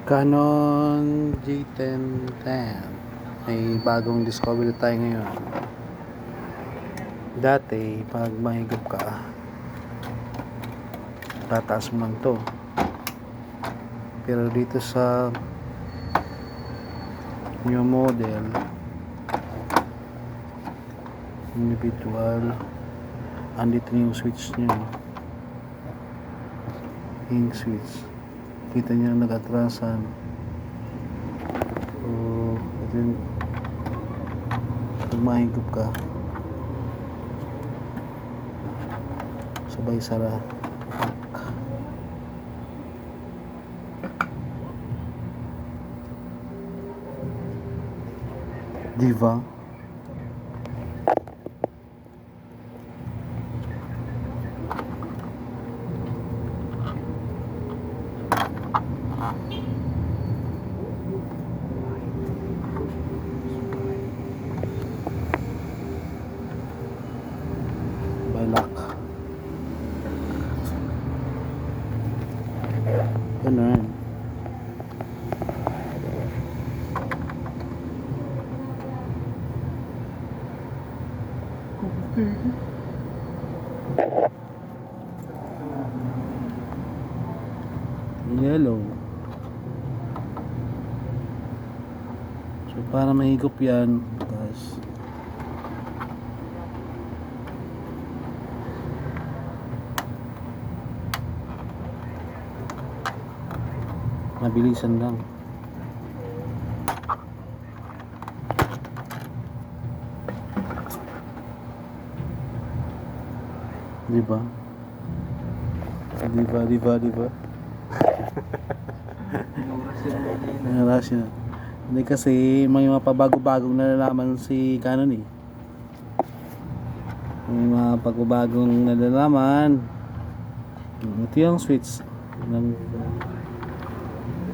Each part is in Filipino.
Canon G10-10. May bagong discovery tayo ngayon. Dati pag mahigop ka, tataas mo lang to, pero dito sa new model individual, andito na yung switch nyo, yung switch, kita nyo nag-atrasan. So ito yung pag mahigop ka, sabay sara. Diva. Balak. Ganun. Yellow. So para mahigop yan, guys, mabilisan lang. Diba? Diba? Rush yun. Hindi kasi may mga pabago-bagong nalalaman si Canon eh. May mga pagbabagong nalalaman. Ito yung switch ng,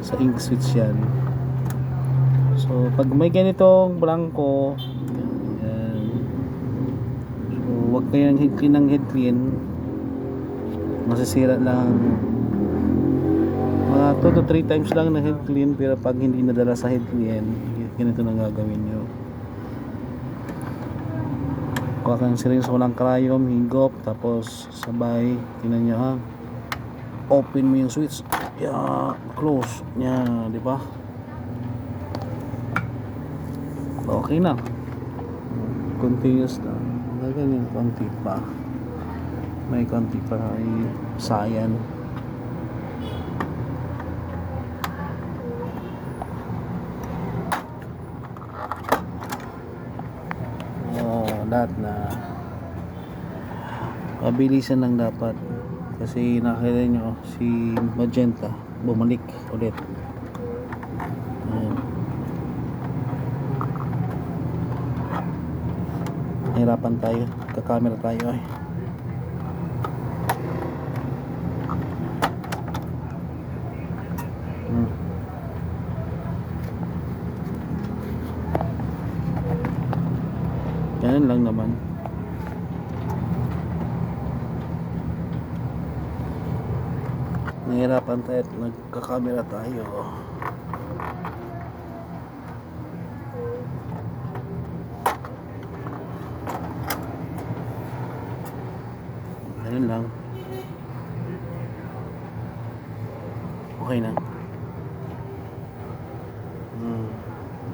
sa ink switch yan. So pag may ganitong blanco, yan. So wag kayong head clean ng head clean, masisira lang. Mga 2 to 3 times lang na head clean, pero pag hindi nadala sa head clean, ganito na gagawin nyo. Kuha kang syringe, walang karayom, higop, tapos sabay, tingnan nyo ha, open mo yung switch, yeah, close nya, di ba? Okay na, continuous na. Ganyan, konti pa, may konti pa ay sayan. Lahat na mabilisan lang dapat, kasi nakita nyo si magenta bumalik ulit. Ayan. Hirapan tayo, kakamera tayo eh. Ganun lang naman. Nahirapan tayo at nagkakamera tayo. Ganun lang. Okay na.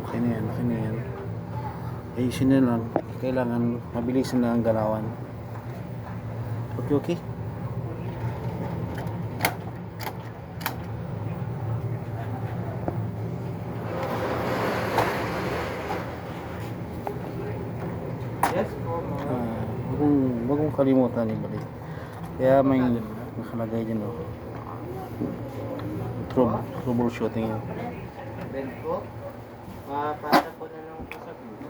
Okay na yan. Ayusin na lang. Kailangan mabilisan na ang galawan. Okay. Yes po. Wag mong kalimutan ibalik. Kaya may nakalagay dyan troubleshooting yan. Then po, para po na lang po sa view.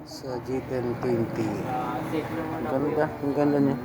Sa G10-20. Safe naman na po. Ang ganda niya.